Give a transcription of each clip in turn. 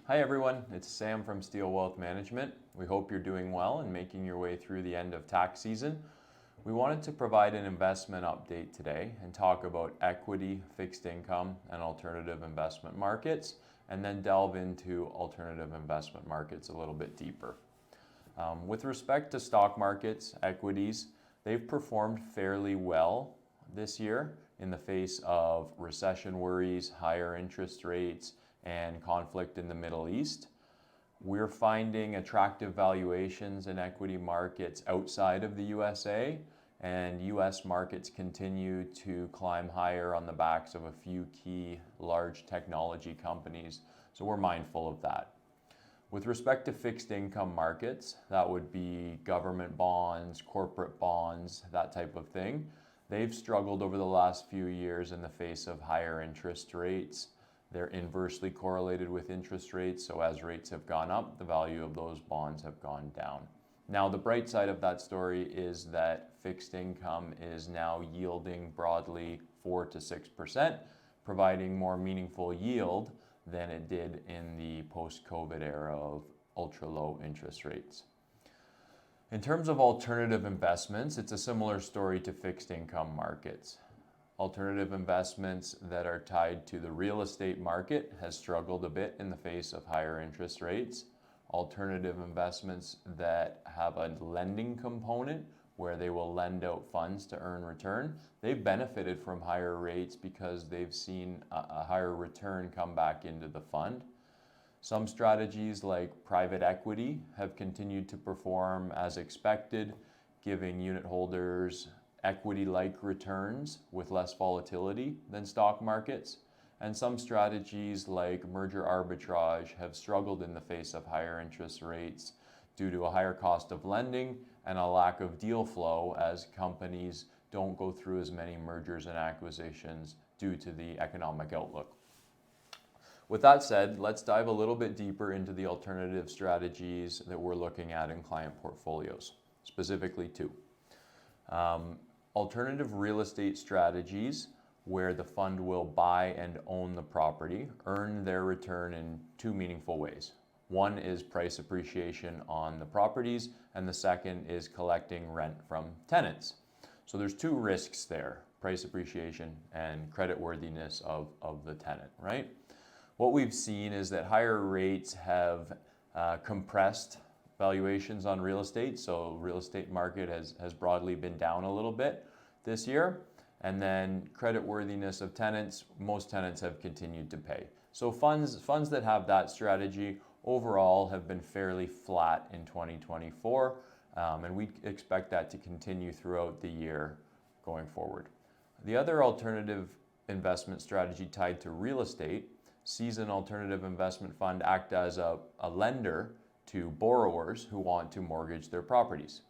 Hi everyone, it's Sam from Steele Wealth Management. We hope you're doing well and making your way through the end of tax season. We wanted to provide an investment update today and talk about equity, fixed income, and alternative investment markets, and then delve into alternative investment markets a little bit deeper. With respect to stock markets, equities, they've performed fairly well this year in the face of recession worries, higher interest rates, and conflict in the Middle East. We're finding attractive valuations in equity markets outside of the USA, and US markets continue to climb higher on the backs of a few key large technology companies, so we're mindful of that. With respect to fixed income markets, that would be government bonds, corporate bonds, that type of thing. They've struggled over the last few years in the face of higher interest rates. They're inversely correlated with interest rates, so as rates have gone up, the value of those bonds have gone down. Now, the bright side of that story is that fixed income is now yielding broadly 4 to 6%, providing more meaningful yield than it did in the post-COVID era of ultra-low interest rates. In terms of alternative investments, it's a similar story to fixed income markets. Alternative investments that are tied to the real estate market has struggled a bit in the face of higher interest rates. Alternative investments that have a lending component where they will lend out funds to earn return, they've benefited from higher rates because they've seen a higher return come back into the fund. Some strategies like private equity have continued to perform as expected, giving unit holders equity-like returns with less volatility than stock markets. And some strategies like merger arbitrage have struggled in the face of higher interest rates due to a higher cost of lending and a lack of deal flow as companies don't go through as many mergers and acquisitions due to the economic outlook. With that said, let's dive a little bit deeper into the alternative strategies that we're looking at in client portfolios, specifically two. Alternative real estate strategies where the fund will buy and own the property earn their return in two meaningful ways. One is price appreciation on the properties, and the second is collecting rent from tenants. So there's two risks there, price appreciation and creditworthiness of the tenant, right? What we've seen is that higher rates have compressed valuations on real estate. So real estate market has broadly been down a little bit this year. And then creditworthiness of tenants, most tenants have continued to pay. So funds that have that strategy overall have been fairly flat in 2024. And we expect that to continue throughout the year going forward. The other alternative investment strategy tied to real estate sees an alternative investment fund act as a lender to borrowers who want to mortgage their properties.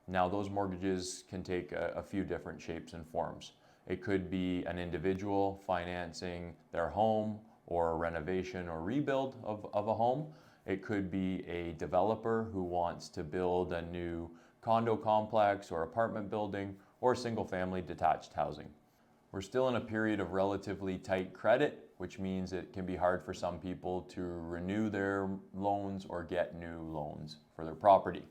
Now, those mortgages can take a few different shapes and forms. It could be an individual financing their home or a renovation or rebuild of a home. It could be a developer who wants to build a new condo complex or apartment building or single-family detached housing. We're still in a period of relatively tight credit, which means it can be hard for some people to renew their loans or get new loans for their property.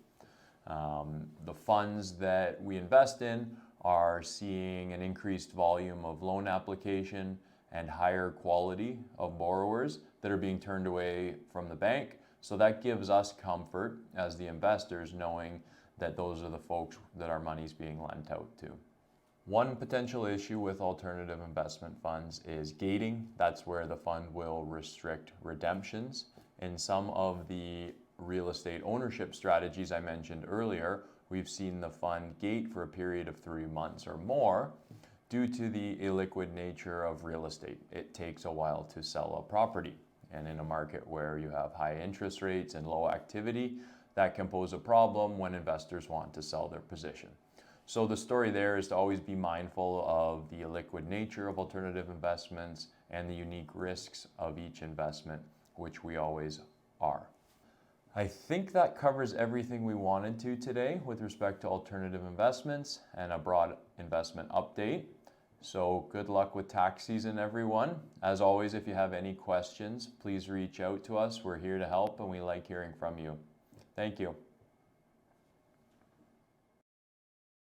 The funds that we invest in are seeing an increased volume of loan application and higher quality of borrowers that are being turned away from the bank. So that gives us comfort as the investors knowing that those are the folks that our money's being lent out to. One potential issue with alternative investment funds is gating. That's where the fund will restrict redemptions. In some of the real estate ownership strategies I mentioned earlier, we've seen the fund gate for a period of 3 months or more due to the illiquid nature of real estate. It takes a while to sell a property. And in a market where you have high interest rates and low activity, that can pose a problem when investors want to sell their position. So the story there is to always be mindful of the illiquid nature of alternative investments and the unique risks of each investment, which we always are. I think that covers everything we wanted to today with respect to alternative investments and a broad investment update. So good luck with tax season, everyone. As always, if you have any questions, please reach out to us. We're here to help and we like hearing from you. Thank you.